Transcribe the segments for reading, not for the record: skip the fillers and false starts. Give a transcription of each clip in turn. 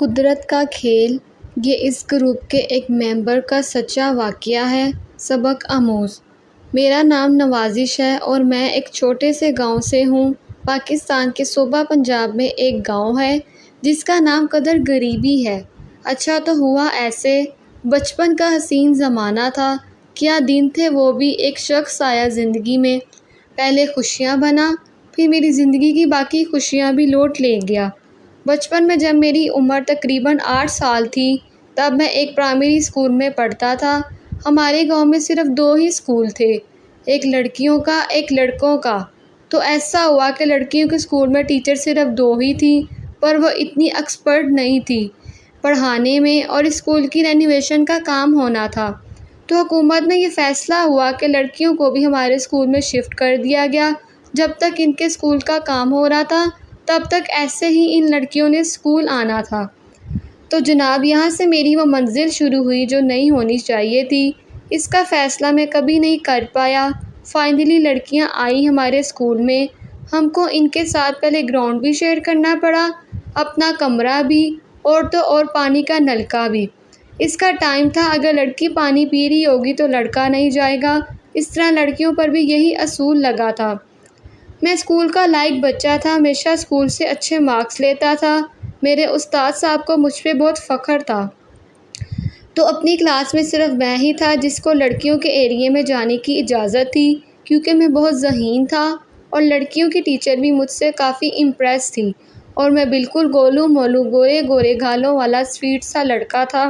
قدرت کا کھیل یہ اس گروپ کے ایک ممبر کا سچا واقعہ ہے۔ سبق آموز۔ میرا نام نوازش ہے اور میں ایک چھوٹے سے گاؤں سے ہوں۔ پاکستان کے صوبہ پنجاب میں ایک گاؤں ہے جس کا نام قدر غریبی ہے۔ اچھا تو ہوا ایسے، بچپن کا حسین زمانہ تھا، کیا دن تھے وہ بھی۔ ایک شخص آیا زندگی میں، پہلے خوشیاں بنا، پھر میری زندگی کی باقی خوشیاں بھی لوٹ لے گیا۔ بچپن میں جب میری عمر تقریباً 8 سال تھی تب میں ایک پرائمری اسکول میں پڑھتا تھا۔ ہمارے گاؤں میں صرف 2 ہی اسکول تھے، ایک لڑکیوں کا ایک لڑکوں کا۔ تو ایسا ہوا کہ لڑکیوں کے اسکول میں ٹیچر صرف 2 ہی تھیں، پر وہ اتنی ایکسپرٹ نہیں تھی پڑھانے میں اور اسکول کی رینوویشن کا کام ہونا تھا۔ تو حکومت نے یہ فیصلہ ہوا کہ لڑکیوں کو بھی ہمارے اسکول میں شفٹ کر دیا گیا۔ جب تک ان کے اسکول کا کام ہو رہا تھا تب تک ایسے ہی ان لڑکیوں نے اسکول آنا تھا۔ تو جناب یہاں سے میری وہ منزل شروع ہوئی جو نہیں ہونی چاہیے تھی۔ اس کا فیصلہ میں کبھی نہیں کر پایا۔ فائنلی لڑکیاں آئیں ہمارے اسکول میں، ہم کو ان کے ساتھ پہلے گراؤنڈ بھی شیئر کرنا پڑا، اپنا کمرہ بھی اور تو اور پانی کا نلکا بھی۔ اس کا ٹائم تھا، اگر لڑکی پانی پی رہی ہوگی تو لڑکا نہیں جائے گا۔ اس طرح لڑکیوں پر بھی یہی اصول لگا تھا۔ میں اسکول کا لائق بچہ تھا، ہمیشہ اسکول سے اچھے مارکس لیتا تھا۔ میرے استاد صاحب کو مجھ پہ بہت فخر تھا۔ تو اپنی کلاس میں صرف میں ہی تھا جس کو لڑکیوں کے ایریے میں جانے کی اجازت تھی، کیونکہ میں بہت ذہین تھا اور لڑکیوں کی ٹیچر بھی مجھ سے کافی امپریس تھی اور میں بالکل گولو مولو گورے گورے گھالوں والا سویٹ سا لڑکا تھا۔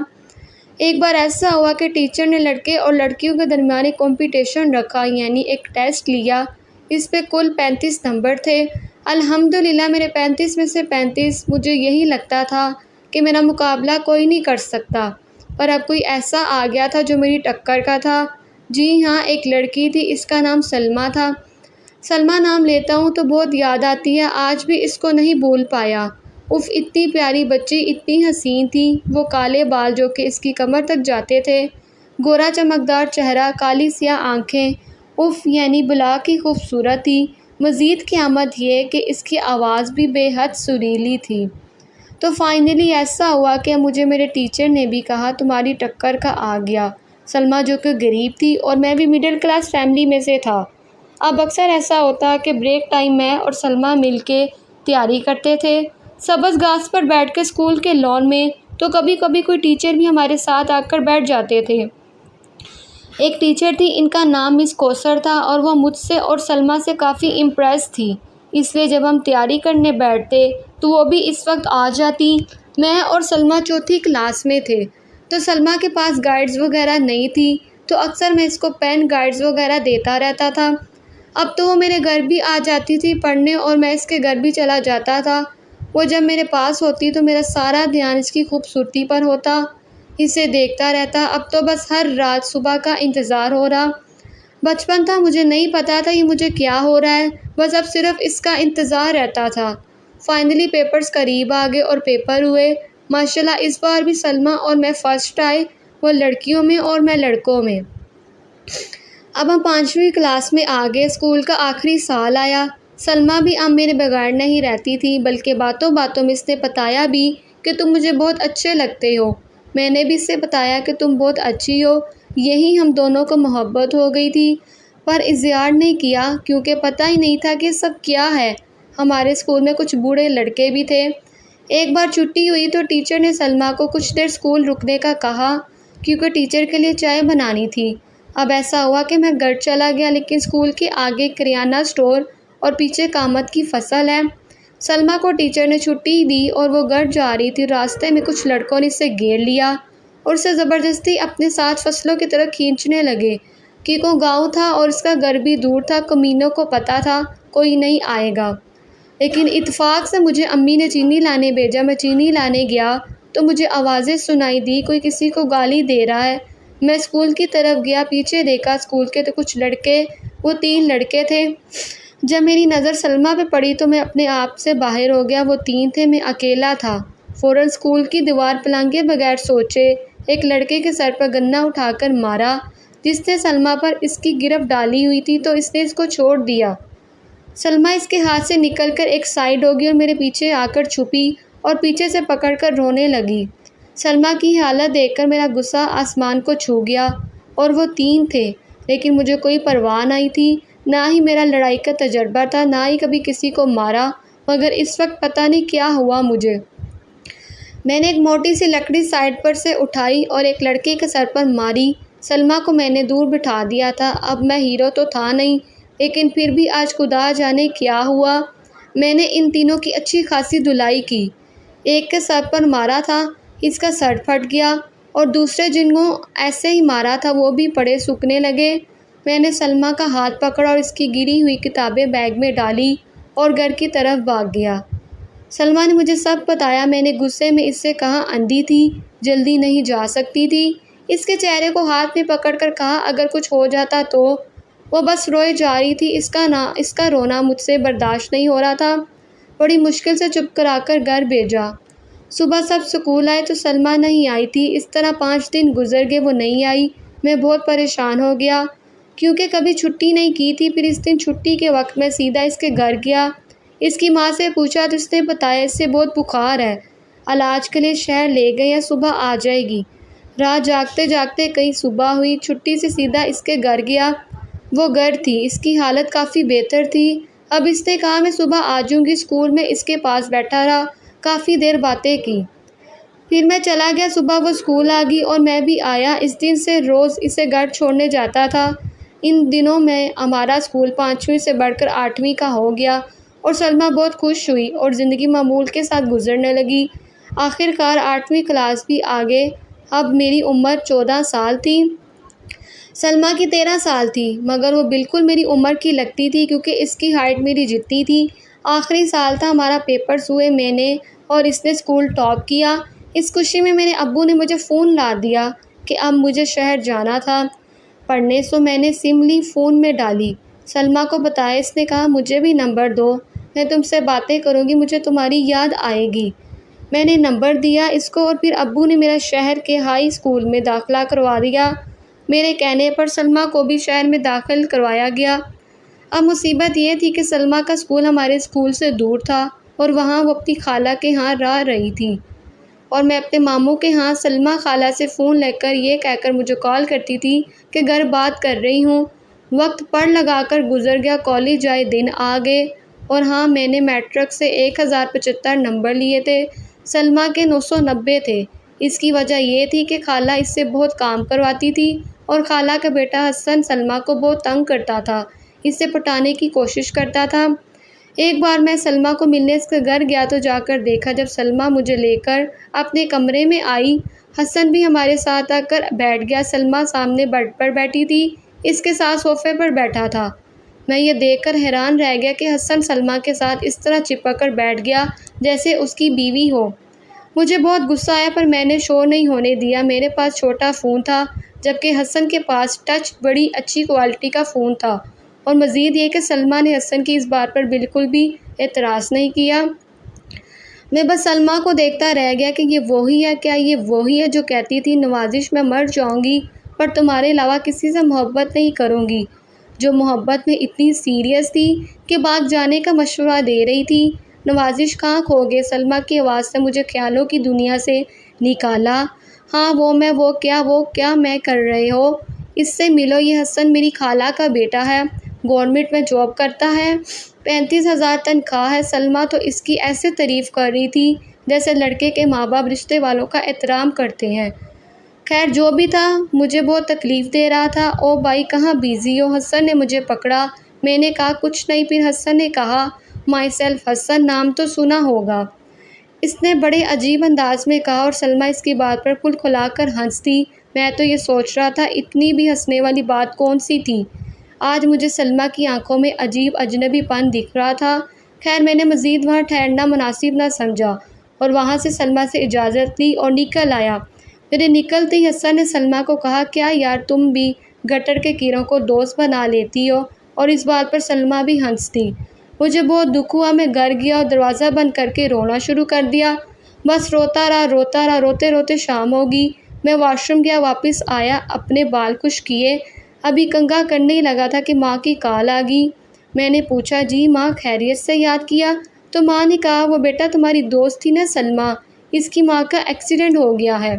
ایک بار ایسا ہوا کہ ٹیچر نے لڑکے اور لڑکیوں کے درمیان ایک کمپٹیشن رکھا، یعنی ایک ٹیسٹ لیا۔ اس پہ کل 35 نمبر تھے۔ الحمدللہ میرے 35 میں سے 35۔ مجھے یہی لگتا تھا کہ میرا مقابلہ کوئی نہیں کر سکتا، پر اب کوئی ایسا آ گیا تھا جو میری ٹکر کا تھا۔ جی ہاں، ایک لڑکی تھی، اس کا نام سلمیٰ تھا۔ سلمیٰ نام لیتا ہوں تو بہت یاد آتی ہے، آج بھی اس کو نہیں بھول پایا۔ اف، اتنی پیاری بچی، اتنی حسین تھی۔ وہ کالے بال جو کہ اس کی کمر تک جاتے تھے، گورا چمکدار چہرہ، کالی سیاہ آنکھیں، اف یعنی بلا کی خوبصورت تھی۔ مزید قیامت یہ کہ اس کی آواز بھی بے حد سریلی تھی۔ تو فائنلی ایسا ہوا کہ مجھے میرے ٹیچر نے بھی کہا تمہاری ٹکر کا آ گیا۔ سلمیٰ جو کہ غریب تھی اور میں بھی مڈل کلاس فیملی میں سے تھا۔ اب اکثر ایسا ہوتا کہ بریک ٹائم میں اور سلمیٰ مل کے تیاری کرتے تھے سبز گھاس پر بیٹھ کے اسکول کے لان میں، تو کبھی کبھی کوئی ٹیچر بھی ہمارے ساتھ آ کر بیٹھ جاتے تھے۔ ایک ٹیچر تھی، ان کا نام مس کوثر تھا اور وہ مجھ سے اور سلمیٰ سے کافی امپریس تھی، اس لیے جب ہم تیاری کرنے بیٹھتے تو وہ بھی اس وقت آ جاتی۔ میں اور سلمیٰ چوتھی کلاس میں تھے، تو سلمیٰ کے پاس گائیڈز وغیرہ نہیں تھی، تو اکثر میں اس کو پین گائیڈز وغیرہ دیتا رہتا تھا۔ اب تو وہ میرے گھر بھی آ جاتی تھی پڑھنے اور میں اس کے گھر بھی چلا جاتا تھا۔ وہ جب میرے پاس ہوتی تو میرا سارا دھیان اس کی خوبصورتی پر ہوتا، اسے دیکھتا رہتا۔ اب تو بس ہر رات صبح کا انتظار ہو رہا۔ بچپن تھا، مجھے نہیں پتا تھا یہ مجھے کیا ہو رہا ہے، بس اب صرف اس کا انتظار رہتا تھا۔ فائنلی پیپرز قریب آ گئے اور پیپر ہوئے۔ ماشاءاللہ اس بار بھی سلمیٰ اور میں فرسٹ آئے، وہ لڑکیوں میں اور میں لڑکوں میں۔ اب ہم 5ویں کلاس میں آ گئے، اسکول کا آخری سال آیا۔ سلمیٰ بھی اب میرے بغیر نہیں رہتی تھی، بلکہ باتوں باتوں میں اس نے بتایا بھی کہ تم مجھے بہت اچھے لگتے ہو۔ میں نے بھی اسے بتایا کہ تم بہت اچھی ہو۔ یہی ہم دونوں کو محبت ہو گئی تھی، پر اظہار نہیں کیا کیونکہ پتہ ہی نہیں تھا کہ سب کیا ہے۔ ہمارے اسکول میں کچھ بوڑھے لڑکے بھی تھے۔ ایک بار چھٹی ہوئی تو ٹیچر نے سلمیٰ کو کچھ دیر اسکول رکنے کا کہا کیونکہ ٹیچر کے لیے چائے بنانی تھی۔ اب ایسا ہوا کہ میں گھر چلا گیا، لیکن اسکول کے آگے کریانہ اسٹور اور پیچھے کامت کی فصل ہے۔ سلمیٰ کو ٹیچر نے چھٹی دی اور وہ گھر جا رہی تھی، راستے میں کچھ لڑکوں نے اسے گھیر لیا اور اسے زبردستی اپنے ساتھ فصلوں کی طرف کھینچنے لگے، کیونکہ گاؤں تھا اور اس کا گھر بھی دور تھا۔ کمینوں کو پتہ تھا کوئی نہیں آئے گا، لیکن اتفاق سے مجھے امی نے چینی لانے بھیجا۔ میں چینی لانے گیا تو مجھے آوازیں سنائی دی، کوئی کسی کو گالی دے رہا ہے۔ میں اسکول کی طرف گیا، پیچھے دیکھا اسکول کے تو کچھ لڑکے، وہ 3 لڑکے تھے۔ جب میری نظر سلمیٰ پہ پڑی تو میں اپنے آپ سے باہر ہو گیا، وہ 3 تھے، میں اکیلا تھا۔ فوراً اسکول کی دیوار پہ لنگے بغیر سوچے ایک لڑکے کے سر پر گنا اٹھا کر مارا، جس نے سلمیٰ پر اس کی گرفت ڈالی ہوئی تھی، تو اس نے اس کو چھوڑ دیا۔ سلمیٰ اس کے ہاتھ سے نکل کر ایک سائیڈ ہو گئی اور میرے پیچھے آ کر چھپی اور پیچھے سے پکڑ کر رونے لگی۔ سلمیٰ کی حالت دیکھ کر میرا غصہ آسمان کو چھو گیا، اور وہ 3 تھے، لیکن مجھے کوئی پرواہ نہیں تھی۔ نہ ہی میرا لڑائی کا تجربہ تھا، نہ ہی کبھی کسی کو مارا، مگر اس وقت پتہ نہیں کیا ہوا مجھے۔ میں نے ایک موٹی سی لکڑی سائڈ پر سے اٹھائی اور ایک لڑکے کے سر پر ماری۔ سلمیٰ کو میں نے دور بٹھا دیا تھا۔ اب میں ہیرو تو تھا نہیں، لیکن پھر بھی آج خدا جانے کیا ہوا۔ میں نے ان تینوں کی اچھی خاصی دھلائی کی۔ ایک کے سر پر مارا تھا، اس کا سر پھٹ گیا، اور دوسرے جن کو ایسے ہی مارا تھا وہ بھی پڑے سوکھنے لگے۔ میں نے سلمیٰ کا ہاتھ پکڑا اور اس کی گری ہوئی کتابیں بیگ میں ڈالی اور گھر کی طرف بھاگ گیا۔ سلمیٰ نے مجھے سب بتایا۔ میں نے غصے میں اس سے کہا اندھی تھی، جلدی نہیں جا سکتی تھی۔ اس کے چہرے کو ہاتھ میں پکڑ کر کہا اگر کچھ ہو جاتا تو۔ وہ بس روئے جا رہی تھی۔ اس کا رونا مجھ سے برداشت نہیں ہو رہا تھا۔ بڑی مشکل سے چپ کرا کر گھر بھیجا۔ صبح سب اسکول آئے تو سلمیٰ نہیں آئی تھی۔ اس طرح 5 دن گزر گئے، وہ نہیں آئی۔ میں بہت پریشان ہو گیا، کیونکہ کبھی چھٹی نہیں کی تھی۔ پھر اس دن چھٹی کے وقت میں سیدھا اس کے گھر گیا۔ اس کی ماں سے پوچھا تو اس نے بتایا اس سے بہت بخار ہے، علاج کے لیے شہر لے گئے ہیں، صبح آ جائے گی۔ رات جاگتے جاگتے کہیں صبح ہوئی۔ چھٹی سے سیدھا اس کے گھر گیا۔ وہ گھر تھی، اس کی حالت کافی بہتر تھی۔ اب اس نے کہا میں صبح آ جاؤں گی۔ اسکول میں اس کے پاس بیٹھا رہا، کافی دیر باتیں کی۔ پھر میں چلا گیا۔ صبح وہ اسکول آ گئی اور میں بھی آیا۔ اس دن سے روز اسے گھر چھوڑنے جاتا تھا۔ ان دنوں میں ہمارا اسکول 5ویں سے بڑھ کر 8ویں کا ہو گیا، اور سلمیٰ بہت خوش ہوئی اور زندگی معمول کے ساتھ گزرنے لگی۔ آخر کار 8ویں کلاس بھی آ گئے۔ اب میری عمر 14 سال تھی۔ سلمیٰ کی 13 سال تھی، مگر وہ بالکل میری عمر کی لگتی تھی کیونکہ اس کی ہائٹ میری جتنی تھی۔ آخری سال تھا، ہمارا پیپرز ہوئے، میں نے اور اس نے اسکول ٹاپ کیا۔ اس خوشی میں میرے ابو نے مجھے فون لا دیا کہ اب مجھے شہر جانا تھا پڑھنے، سو میں نے سم لی، فون میں ڈالی، سلمیٰ کو بتایا۔ اس نے کہا مجھے بھی نمبر دو، میں تم سے باتیں کروں گی، مجھے تمہاری یاد آئے گی۔ میں نے نمبر دیا اس کو، اور پھر ابو نے میرا شہر کے ہائی اسکول میں داخلہ کروا دیا۔ میرے کہنے پر سلمیٰ کو بھی شہر میں داخل کروایا گیا۔ اب مصیبت یہ تھی کہ سلمیٰ کا اسکول ہمارے اسکول سے دور تھا، اور وہاں وہ اپنی خالہ کے ہاں رہ رہی تھی، اور میں اپنے ماموں کے ہاں۔ سلمیٰ خالہ سے فون لے کر یہ کہہ کر مجھے کال کرتی تھی کہ گھر بات کر رہی ہوں۔ وقت پڑ لگا کر گزر گیا، کالج آئے دن آ گئے، اور ہاں میں نے میٹرک سے 1075 نمبر لیے تھے، سلمیٰ کے 990 تھے۔ اس کی وجہ یہ تھی کہ خالہ اس سے بہت کام کرواتی تھی، اور خالہ کا بیٹا حسن سلمیٰ کو بہت تنگ کرتا تھا، اسے پٹانے کی کوشش کرتا تھا۔ ایک بار میں سلمیٰ کو ملنے اس کے گھر گیا تو جا کر دیکھا جب سلمیٰ مجھے لے کر اپنے کمرے میں آئی، حسن بھی ہمارے ساتھ آ کر بیٹھ گیا۔ سلمیٰ سامنے بیڈ پر بیٹھی تھی، اس کے ساتھ صوفے پر بیٹھا تھا۔ میں یہ دیکھ کر حیران رہ گیا کہ حسن سلمیٰ کے ساتھ اس طرح چپک کر بیٹھ گیا جیسے اس کی بیوی ہو۔ مجھے بہت غصہ آیا، پر میں نے شور نہیں ہونے دیا۔ میرے پاس چھوٹا فون تھا، جبکہ حسن کے پاس ٹچ بڑی اچھی کوالٹی کا فون تھا، اور مزید یہ کہ سلمیٰ نے حسن کی اس بات پر بالکل بھی اعتراض نہیں کیا۔ میں بس سلمیٰ کو دیکھتا رہ گیا کہ یہ وہی ہے، کیا یہ وہی ہے جو کہتی تھی نوازش میں مر جاؤں گی پر تمہارے علاوہ کسی سے محبت نہیں کروں گی، جو محبت میں اتنی سیریس تھی کہ بھاگ جانے کا مشورہ دے رہی تھی۔ نوازش کہاں کھو گئے؟ سلمیٰ کی آواز سے مجھے خیالوں کی دنیا سے نکالا۔ ہاں وہ میں، وہ کیا میں کر رہے ہو؟ اس سے ملو، یہ حسن میری خالہ کا بیٹا ہے، گورنمنٹ میں جاب کرتا ہے، 35,000 تنخواہ ہے۔ سلمیٰ تو اس کی ایسے تعریف کر رہی تھی جیسے لڑکے کے ماں باپ رشتے والوں کا احترام کرتے ہیں۔ خیر جو بھی تھا، مجھے بہت تکلیف دے رہا تھا۔ او بھائی کہاں بیزی ہو؟ حسن نے مجھے پکڑا۔ میں نے کہا کچھ نہیں۔ پھر حسن نے کہا مائی سیلف، حسن نام تو سنا ہوگا۔ اس نے بڑے عجیب انداز میں کہا، اور سلمیٰ اس کی بات پر کھل کھلا کر ہنس دی۔ میں تو یہ سوچ رہا تھا اتنی بھی ہنسنے والی بات کون سی تھی۔ آج مجھے سلمیٰ کی آنکھوں میں عجیب اجنبی پن دکھ رہا تھا۔ خیر میں نے مزید وہاں ٹھہرنا مناسب نہ سمجھا، اور وہاں سے سلمیٰ سے اجازت لی اور نکل آیا۔ میرے نکلتے ہی حسن نے سلمیٰ کو کہا کیا یار تم بھی گٹر کے کیڑوں کو دوست بنا لیتی ہو؟ اور اس بات پر سلمیٰ بھی ہنس دی۔ مجھے بہت دکھ ہوا۔ میں گھر گیا اور دروازہ بند کر کے رونا شروع کر دیا۔ بس روتا رہا، روتے روتے شام ہوگی۔ میں واش روم گیا، واپس آیا، اپنے بال خشک کیے، ابھی کنگھا کرنے ہی لگا تھا کہ ماں کی کال آ گئی۔ میں نے پوچھا جی ماں خیریت سے یاد کیا؟ تو ماں نے کہا وہ بیٹا تمہاری دوست تھی نا سلمیٰ، اس کی ماں کا ایکسیڈنٹ ہو گیا ہے،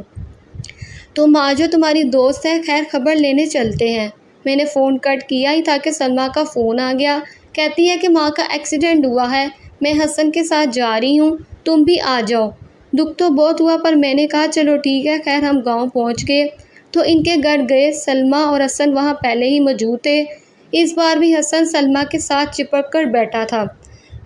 تو ماں جو تمہاری دوست ہے خیر خبر لینے چلتے ہیں۔ میں نے فون کٹ کیا ہی تھا کہ سلمیٰ کا فون آ گیا، کہتی ہے کہ ماں کا ایکسیڈنٹ ہوا ہے، میں حسن کے ساتھ جا رہی ہوں، تم بھی آ جاؤ۔ دکھ تو بہت ہوا پر میں نے کہا چلو ٹھیک ہے۔ خیر ہم گاؤں پہنچ گئے تو ان کے گھر گئے، سلمیٰ اور حسن وہاں پہلے ہی موجود تھے۔ اس بار بھی حسن سلمیٰ کے ساتھ چپک کر بیٹھا تھا،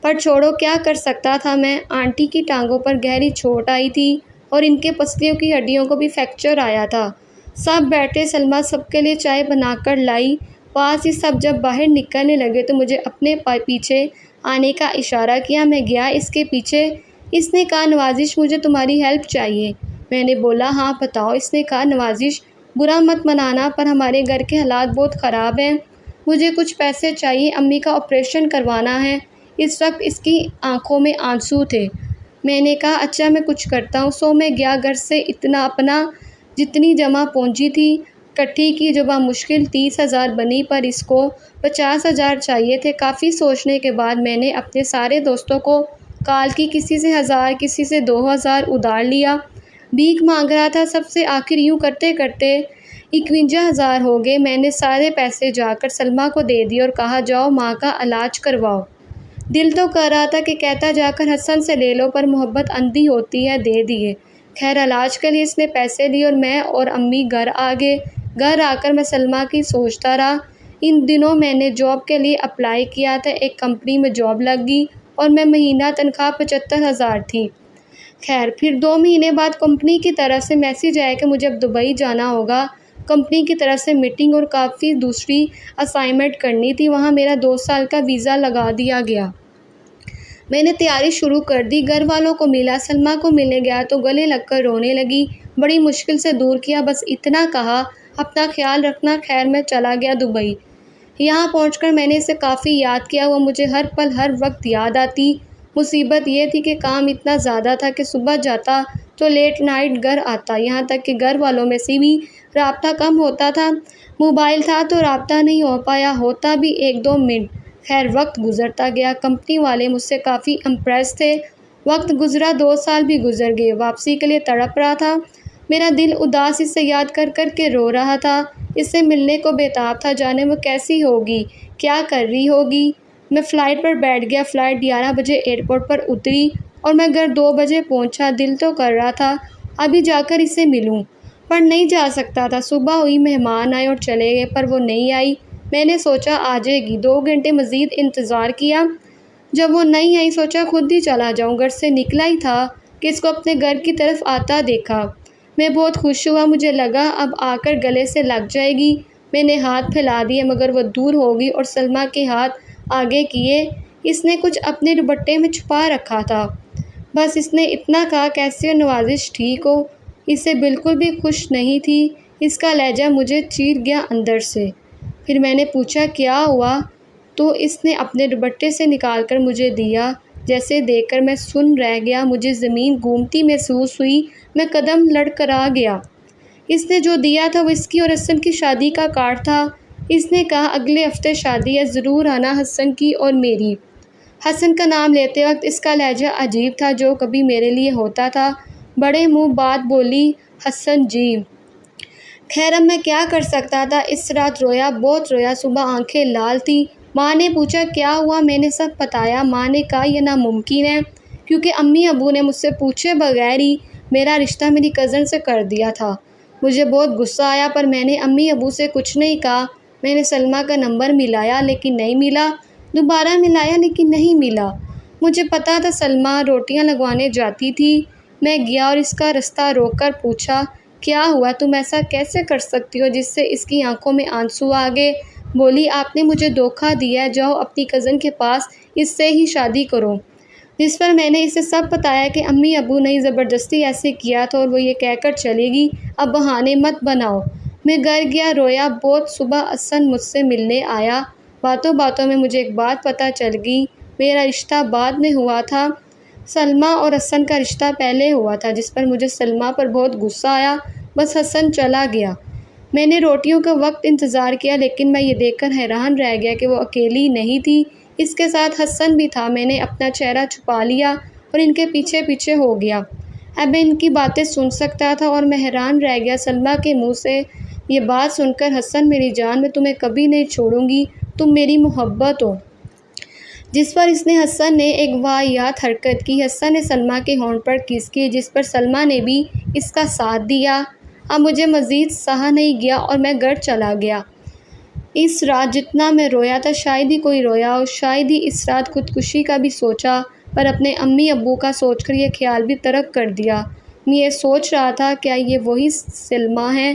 پر چھوڑو کیا کر سکتا تھا میں، آنٹی کی ٹانگوں پر گہری چوٹ آئی تھی اور ان کے پسلیوں کی ہڈیوں کو بھی فریکچر آیا تھا۔ سب بیٹھے، سلمیٰ سب کے لیے چائے بنا کر لائی، پاس ہی سب جب باہر نکلنے لگے تو مجھے اپنے پیچھے آنے کا اشارہ کیا، میں گیا اس کے پیچھے۔ اس نے کہا نوازش مجھے تمہاری ہیلپ چاہیے۔ میں نے بولا ہاں بتاؤ۔ اس نے کہا نوازش برا مت منانا پر ہمارے گھر کے حالات بہت خراب ہیں، مجھے کچھ پیسے چاہیے، امی کا آپریشن کروانا ہے۔ اس وقت اس کی آنکھوں میں آنسو تھے۔ میں نے کہا اچھا میں کچھ کرتا ہوں۔ سو میں گیا، گھر سے اپنا جتنی جمع پونجی تھی کٹھی کی جو بمشکل 30,000 بنی، پر اس کو 50,000 چاہیے تھے۔ کافی سوچنے کے بعد میں نے اپنے سارے دوستوں کو کال کی، کسی سے 1,000 کسی سے 2,000 ادھار لیا، بھیک مانگ رہا تھا سب سے، آخر یوں کرتے کرتے 51,000 ہو گئے۔ میں نے سارے پیسے جا کر سلمیٰ کو دے دیے اور کہا جاؤ ماں کا علاج کرواؤ۔ دل تو کر رہا تھا کہ کہتا جا کر حسن سے لے لو، پر محبت اندھی ہوتی ہے، دے دیے۔ خیر علاج کے لیے اس نے پیسے دیے اور میں اور امی گھر آ گئے۔ گھر آ کر میں سلمیٰ کی سوچتا رہا۔ ان دنوں میں نے جاب کے لیے اپلائی کیا تھا، ایک کمپنی میں جاب لگ گئی اور میں مہینہ تنخواہ 75,000 تھی۔ خیر پھر 2 مہینے بعد کمپنی کی طرف سے میسج آیا کہ مجھے اب دبئی جانا ہوگا۔ کمپنی کی طرف سے میٹنگ اور کافی دوسری اسائنمنٹ کرنی تھی، وہاں میرا 2 سال کا ویزا لگا دیا گیا۔ میں نے تیاری شروع کر دی، گھر والوں کو ملا، سلمیٰ کو ملنے گیا تو گلے لگ کر رونے لگی، بڑی مشکل سے دور کیا، بس اتنا کہا اپنا خیال رکھنا۔ خیر میں چلا گیا دبئی۔ یہاں پہنچ کر میں نے اسے کافی یاد کیا، وہ مجھے ہر پل ہر وقت یاد آتی۔ مصیبت یہ تھی کہ کام اتنا زیادہ تھا کہ صبح جاتا تو لیٹ نائٹ گھر آتا، یہاں تک کہ گھر والوں میں سے بھی رابطہ کم ہوتا تھا۔ موبائل تھا تو رابطہ نہیں ہو پایا، ہوتا بھی 1-2 منٹ۔ خیر وقت گزرتا گیا، کمپنی والے مجھ سے کافی امپریس تھے۔ وقت گزرا، 2 سال بھی گزر گئے، واپسی کے لیے تڑپ رہا تھا، میرا دل اداس اسے یاد کر کر کے رو رہا تھا، اس سے ملنے کو بےتاب تھا، جانے وہ کیسی ہوگی، کیا کر رہی ہوگی۔ میں فلائٹ پر بیٹھ گیا، فلائٹ 11 بجے ایئرپورٹ پر اتری اور میں گھر 2 بجے پہنچا۔ دل تو کر رہا تھا ابھی جا کر اسے ملوں، پر نہیں جا سکتا تھا۔ صبح ہوئی، مہمان آئے اور چلے گئے، پر وہ نہیں آئی۔ میں نے سوچا آ جائے گی، 2 گھنٹے مزید انتظار کیا، جب وہ نہیں آئی سوچا خود ہی چلا جاؤں۔ گھر سے نکلا ہی تھا کہ اس کو اپنے گھر کی طرف آتا دیکھا، میں بہت خوش ہوا، مجھے لگا اب آ کر گلے سے لگ جائے گی۔ میں نے ہاتھ پھیلا دیے مگر وہ دور ہو گئی اور سلمیٰ کے ہاتھ آگے کیے، اس نے کچھ اپنے دوپٹے میں چھپا رکھا تھا، بس اس نے اتنا کہا کیسے ہو نوازش، ٹھیک ہو؟ اسے بالکل بھی خوش نہیں تھی، اس کا لہجہ مجھے چیر گیا اندر سے۔ پھر میں نے پوچھا کیا ہوا؟ تو اس نے اپنے دوپٹے سے نکال کر مجھے دیا، جیسے دیکھ کر میں سن رہ گیا، مجھے زمین گھومتی محسوس ہوئی، میں قدم لڑکھڑا گیا۔ اس نے جو دیا تھا وہ اس کی اور حسن کی شادی کا کارڈ تھا۔ اس نے کہا اگلے ہفتے شادی ہے، ضرور آنا، حسن کی اور میری۔ حسن کا نام لیتے وقت اس کا لہجہ عجیب تھا جو کبھی میرے لیے ہوتا تھا۔ بڑے منہ بات بولی حسن جی۔ خیر اب میں کیا کر سکتا تھا، اس رات رویا، بہت رویا، صبح آنکھیں لال تھیں۔ ماں نے پوچھا کیا ہوا، میں نے سب بتایا۔ ماں نے کہا یہ ناممکن ہے کیونکہ امی ابو نے مجھ سے پوچھے بغیر ہی میرا رشتہ میری کزن سے کر دیا تھا۔ مجھے بہت غصہ آیا پر میں نے امی ابو سے کچھ نہیں کہا۔ میں نے سلمیٰ کا نمبر ملایا لیکن نہیں ملا، دوبارہ ملایا لیکن نہیں ملا۔ مجھے پتا تھا سلمیٰ روٹیاں لگوانے جاتی تھی۔ میں گیا اور اس کا رستہ روک کر پوچھا کیا ہوا، تم ایسا کیسے کر سکتی ہو، جس سے اس کی آنکھوں میں آنسو آ گئے۔ بولی آپ نے مجھے دھوکہ دیا ہے، جاؤ اپنی کزن کے پاس، اس سے ہی شادی کرو۔ جس پر میں نے اسے سب بتایا کہ امی ابو نے زبردستی ایسے کیا تھا اور وہ یہ کہہ کر چلے گی اب بہانے مت بناؤ۔ میں گھر گیا، رویا بہت۔ صبح حسن مجھ سے ملنے آیا، باتوں باتوں میں مجھے ایک بات پتہ چل گئی، میرا رشتہ بعد میں ہوا تھا، سلمیٰ اور حسن کا رشتہ پہلے ہوا تھا، جس پر مجھے سلمیٰ پر بہت غصہ آیا، بس حسن چلا گیا۔ میں نے روٹیوں کا وقت انتظار کیا لیکن میں یہ دیکھ کر حیران رہ گیا کہ وہ اکیلی نہیں تھی، اس کے ساتھ حسن بھی تھا۔ میں نے اپنا چہرہ چھپا لیا اور ان کے پیچھے پیچھے ہو گیا۔ اب میں ان کی باتیں سن سکتا تھا اور میں حیران رہ گیا۔ سلمیٰ کے منہ سے یہ بات سن کر حسن میری جان میں تمہیں کبھی نہیں چھوڑوں گی، تم میری محبت ہو۔ جس پر حسن نے ایک واہیات حرکت کی۔ حسن نے سلمیٰ کے ہونٹ پر کس کی جس پر سلمیٰ نے بھی اس کا ساتھ دیا۔ اب مجھے مزید سہا نہیں گیا اور میں گھر چلا گیا۔ اس رات جتنا میں رویا تھا شاید ہی کوئی رویا ہو، شاید ہی اس رات خودکشی کا بھی سوچا، پر اپنے امی ابو کا سوچ کر یہ خیال بھی ترک کر دیا۔ میں یہ سوچ رہا تھا کیا یہ وہی سلمیٰ ہے؟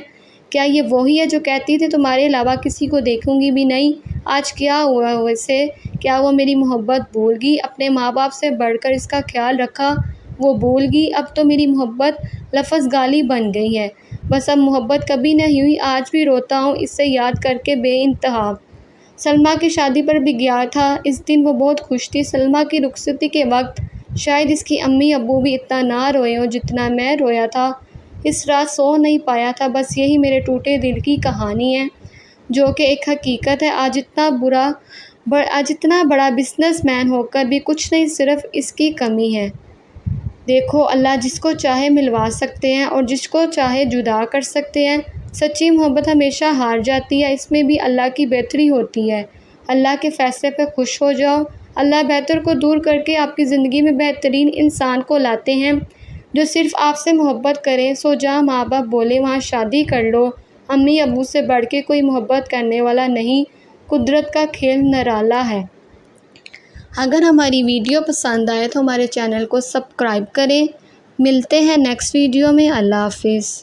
کیا یہ وہی ہے جو کہتی تھی تمہارے علاوہ کسی کو دیکھوں گی بھی نہیں؟ آج کیا ہوا اسے؟ کیا وہ میری محبت بھول گئی؟ اپنے ماں باپ سے بڑھ کر اس کا خیال رکھا وہ بھول گئی؟ اب تو میری محبت لفظ گالی بن گئی ہے۔ بس اب محبت کبھی نہیں ہوئی۔ آج بھی روتا ہوں اسے یاد کر کے بے انتہا۔ سلمیٰ کی شادی پر بھی گیا تھا۔ اس دن وہ بہت خوش تھی۔ سلمیٰ کی رخصتی کے وقت شاید اس کی امی ابو بھی اتنا نہ روئے ہوں جتنا میں رویا تھا۔ اس رات سو نہیں پایا تھا۔ بس یہی میرے ٹوٹے دل کی کہانی ہے جو کہ ایک حقیقت ہے۔ آج اتنا بڑا بزنس مین ہو کر بھی کچھ نہیں، صرف اس کی کمی ہے۔ دیکھو اللہ جس کو چاہے ملوا سکتے ہیں اور جس کو چاہے جدا کر سکتے ہیں۔ سچی محبت ہمیشہ ہار جاتی ہے، اس میں بھی اللہ کی بہتری ہوتی ہے۔ اللہ کے فیصلے پہ خوش ہو جاؤ۔ اللہ بہتر کو دور کر کے آپ کی زندگی میں بہترین انسان کو لاتے ہیں جو صرف آپ سے محبت کریں۔ سو جہاں ماں باپ بولے وہاں شادی کر لو۔ امی ابو سے بڑھ کے کوئی محبت کرنے والا نہیں۔ قدرت کا کھیل نرالا ہے۔ اگر ہماری ویڈیو پسند آئے تو ہمارے چینل کو سبسکرائب کریں۔ ملتے ہیں نیکسٹ ویڈیو میں۔ اللہ حافظ۔